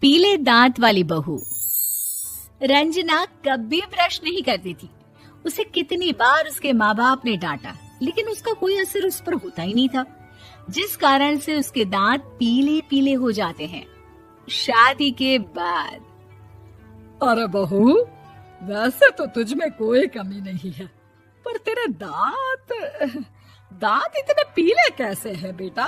पीले दांत वाली बहू। रंजना कभी ब्रश नहीं करती थी। उसे कितनी बार उसके माँ बाप ने डांटा, लेकिन उसका कोई असर उस पर होता ही नहीं था, जिस कारण से उसके दांत पीले पीले हो जाते हैं। शादी के बाद। अरे बहू, वैसे तो तुझ में कोई कमी नहीं है, पर तेरे दांत इतने पीले कैसे हैं बेटा?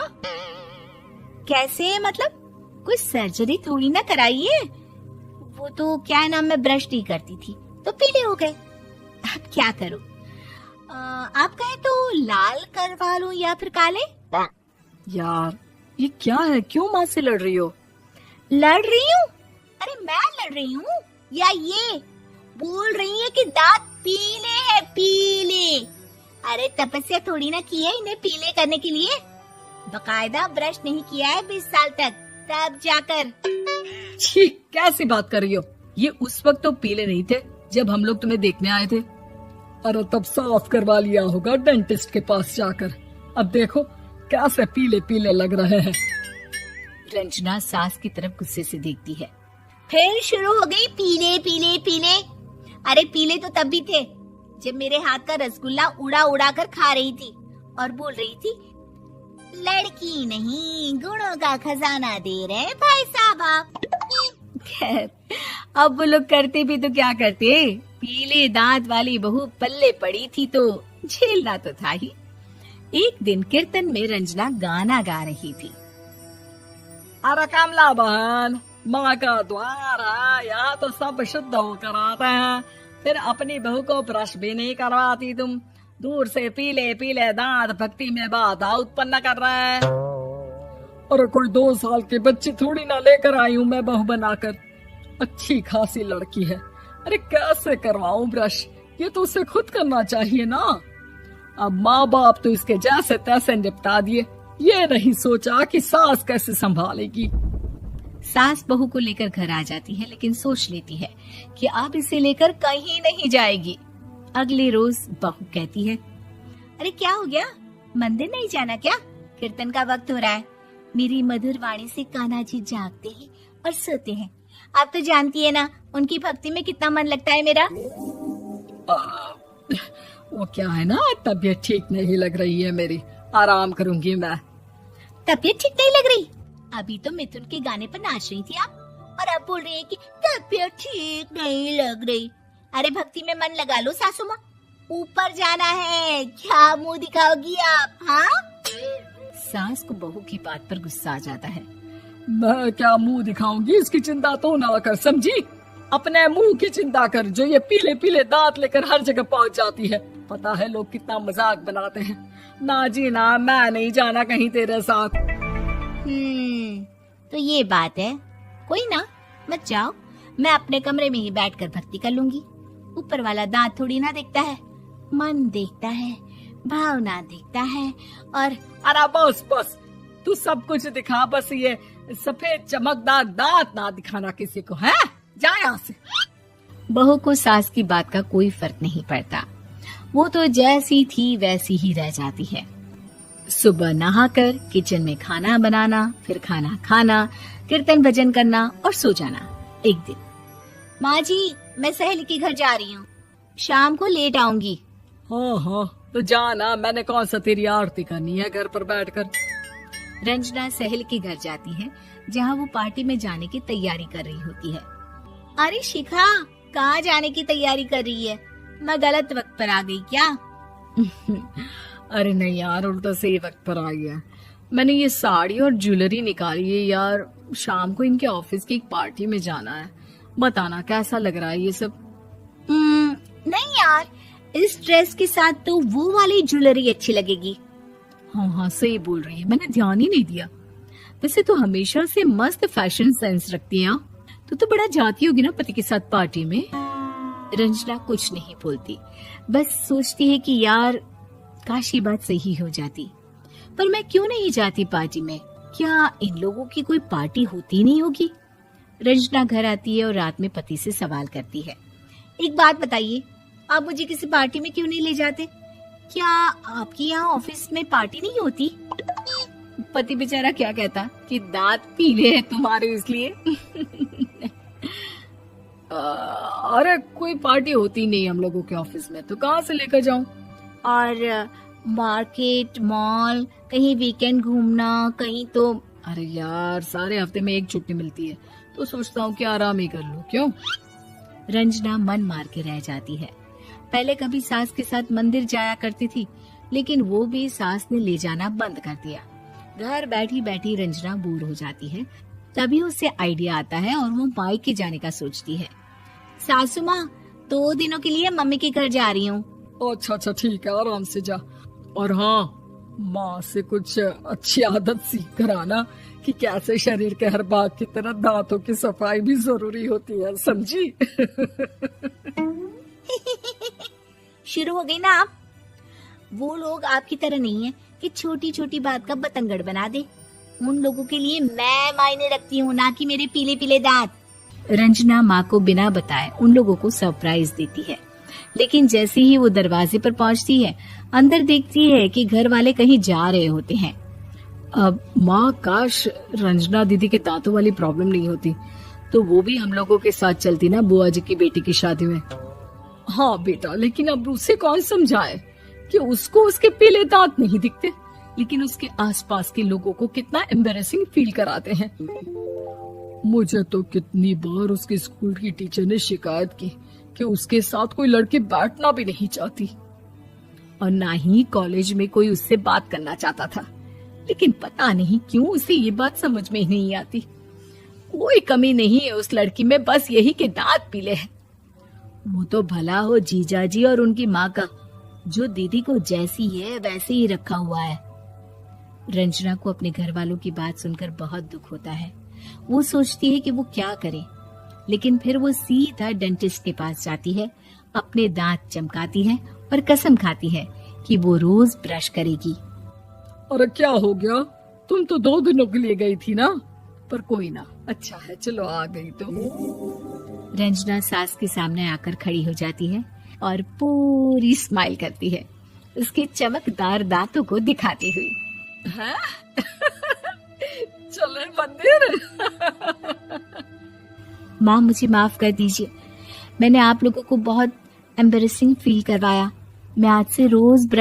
कैसे मतलब? कोई सर्जरी थोड़ी ना कराइए। वो तो क्या नाम, मैं ब्रश नहीं करती थी तो पीले हो गए। अब क्या करूं? आप कहे तो लाल करवा लूं या फिर काले? यार ये क्या है, क्यों माँ से लड़ रही हो? लड़ रही हूँ? अरे मैं लड़ रही हूँ या ये बोल रही है कि दांत पीले हैं, पीले। अरे तपस्या थोड़ी ना की है इन्हें पीले करने के लिए। बकायदा ब्रश नहीं किया है 20 साल तक, तब जाकर। छी, कैसी बात कर रही हो? ये उस वक्त तो पीले नहीं थे जब हम लोग तुम्हें देखने आए थे। अरे तब साफ करवा लिया होगा डेंटिस्ट के पास जाकर। अब देखो कैसे पीले पीले लग रहे हैं। रंजना सास की तरफ गुस्से से देखती है। फिर शुरू हो गई पीले पीले पीले। अरे पीले तो तब भी थे जब मेरे हाथ का रसगुल्ला उड़ा उड़ा कर खा रही थी और बोल रही थी, लड़की नहीं गुणों का खजाना दे रहे भाई साहब आप। खैर, अब वो लोग करते भी तो क्या करते, पीले दांत वाली बहू पल्ले पड़ी थी तो झेलना तो था ही। एक दिन कीर्तन में रंजना गाना गा रही थी। अरे कमला बहन, माँ का द्वार है, यहाँ तो सब शुद्ध होकर आते हैं, फिर अपनी बहू को ब्रश भी नहीं करवाती तुम। दूर से पीले पीले दांत भक्ति में बाधा उत्पन्न कर रहे हैं। अरे कोई 2 साल के बच्चे थोड़ी ना लेकर आई हूँ मैं बहू बनाकर। अच्छी खासी लड़की है, अरे कैसे करवाऊं ब्रश? ये तो उसे खुद करना चाहिए ना। अब माँ बाप तो इसके जैसे तैसे निपटा दिए, ये नहीं सोचा कि सास कैसे संभालेगी। सास बहू को लेकर घर आ जाती है, लेकिन सोच लेती है कि अब इसे लेकर कहीं नहीं जाएगी। अगले रोज बहू कहती है, अरे क्या हो गया, मंदिर नहीं जाना क्या? कीर्तन का वक्त हो रहा है। मेरी मधुर वाणी से कान्हा जी जागते हैं और सोते हैं। आप तो जानती है ना उनकी भक्ति में कितना मन लगता है मेरा। वो क्या है ना, तबीयत ठीक नहीं लग रही है मेरी, आराम करूंगी मैं। तबीयत ठीक नहीं लग रही? अभी तो मिथुन के गाने पर नाच रही थी आप, और अब बोल रही है कि तबीयत ठीक नहीं लग रही। अरे भक्ति में मन लगा लो सासू माँ, ऊपर जाना है, क्या मुंह दिखाओगी आप? हाँ? सास को बहू की बात पर गुस्सा आ जाता है। मैं क्या मुंह दिखाऊंगी, इसकी चिंता तो ना कर, समझी? अपने मुंह की चिंता कर, जो ये पीले पीले दांत लेकर हर जगह पहुंच जाती है। पता है लोग कितना मजाक बनाते हैं। ना जी ना, मैं नहीं जाना कहीं तेरे साथ। तो ये बात है। कोई ना, मत जाओ, मैं अपने कमरे में ही बैठकर भक्ति कर लूंगी। ऊपर वाला दांत थोड़ी ना देखता है, मन देखता है, भावना देखता है। और अरे बस बस, तू सब कुछ दिखा, बस ये सफेद चमकदार दांत ना दिखाना किसी को, है? जा यहाँ से। बहू को सास की बात का कोई फर्क नहीं पड़ता, वो तो जैसी थी वैसी ही रह जाती है। सुबह नहाकर किचन में खाना बनाना, फिर खाना खाना, कीर्तन भजन करना और सो जाना। एक दिन, माँ जी मैं सहेली के घर जा रही हूँ, शाम को लेट आऊंगी। हाँ, तो जाना, मैंने कौन सा तेरी आरती करनी है घर पर बैठकर। रंजना सहेली के घर जाती है, जहाँ वो पार्टी में जाने की तैयारी कर रही होती है। अरे शिखा, कहाँ जाने की तैयारी कर रही है? मैं गलत वक्त पर आ गई क्या? अरे नहीं यार, उल्टा सही वक्त पर आई है। मैंने ये साड़ी और ज्वेलरी निकाली है यार, शाम को इनके ऑफिस की एक पार्टी में जाना है। बताना कैसा लग रहा है ये सब? नहीं यार, इस ड्रेस के साथ तो वो वाली ज्वेलरी अच्छी लगेगी। हाँ, सही बोल रही है, मैंने ध्यान ही नहीं दिया। वैसे तो हमेशा से मस्त फैशन सेंस रखती है। तो बड़ा जाती होगी ना पति के साथ पार्टी में। रंजना कुछ नहीं बोलती, बस सोचती है कि यार काश ये बात सही हो जाती, पर मैं क्यों नहीं जाती पार्टी में? क्या इन लोगों की कोई पार्टी होती नहीं होगी? रंजना घर आती है और रात में पति से सवाल करती है, एक बात बताइए, आप मुझे किसी पार्टी में क्यों नहीं ले जाते? क्या आपकी यहाँ ऑफिस में पार्टी नहीं होती? पति बेचारा क्या कहता कि दांत पीले हैं तुम्हारे इसलिए। अरे कोई पार्टी होती नहीं हम लोगों के ऑफिस में, तो कहाँ से लेकर जाऊं? और मार्केट, मॉल, कहीं वीकेंड घूमना, कहीं तो। अरे यार सारे हफ्ते में एक छुट्टी मिलती है, तो सोचता हूँ कि आराम ही कर लूं। क्यों? रंजना मन मार के रह जाती है। पहले कभी सास के साथ मंदिर जाया करती थी, लेकिन वो भी सास ने ले जाना बंद कर दिया। घर बैठी बैठी रंजना बोर हो जाती है। तभी उसे आइडिया आता है और वो मायके जाने का सोचती है। सासू माँ, 2 दिनों के लिए मम्मी के घर जा रही हूँ। अच्छा ठीक है, आराम से जा। और हाँ, माँ से कुछ अच्छी आदत सीख कर आना कि कैसे शरीर के हर भाग की तरह दांतों की सफाई भी जरूरी होती है, समझी? शुरू हो गई ना आप। वो लोग आपकी तरह नहीं है कि छोटी छोटी बात का बतंगड़ बना दे। उन लोगों के लिए मैं मायने रखती हूँ, ना कि मेरे पीले पीले दांत। रंजना माँ को बिना बताए उन लोगों को सरप्राइज देती है, लेकिन जैसे ही वो दरवाजे पर पहुँचती है, अंदर देखती है कि घर वाले कहीं जा रहे होते हैं। अब माँ, काश रंजना दीदी के दांतों वाली प्रॉब्लम नहीं होती, तो वो भी हम लोगों के साथ चलती ना बुआ जी की बेटी की शादी में। हाँ बेटा, लेकिन अब उसे कौन समझाए कि उसको उसके पीले दांत नहीं दिखते, लेकिन उसके आसपास के लोगों को कितना एम्बैरेसिंग फील कराते हैं। मुझे तो कितनी बार उसके स्कूल की टीचर ने शिकायत की कि उसके साथ कोई लड़की बैठना भी नहीं चाहती, और ना ही कॉलेज में कोई उससे बात करना चाहता था। लेकिन पता नहीं क्यों उसे ये बात समझ में ही नहीं आती। कोई कमी नहीं है उस लड़की में, बस यही कि दांत पीले हैं। वो तो भला हो जीजा जी और उनकी माँ का, जो दीदी को जैसी है वैसे ही रखा हुआ है। रंजना को अपने घर वालों की बात सुनकर बहुत दुख होता है। वो सोचती है कि वो क्या करे, लेकिन फिर वो सीधा डेंटिस्ट के पास जाती है, अपने दांत चमकाती है और कसम खाती है कि वो रोज ब्रश करेगी। अरे क्या हो गया? तुम तो 2 दिनों के लिए गई थी ना, पर कोई ना, अच्छा है, चलो आ गई तो। रंजना सास के सामने आकर खड़ी हो जाती है और पूरी स्माइल करती है, उसके चमकदार दांतों को दिखाती हुई। हैं? चले मंदिर? माँ, मुझे माफ कर दीजिए, मैंने आप लोगों को बहुत एम्बैरेसिंग फील करवाया। मैं आज से रोज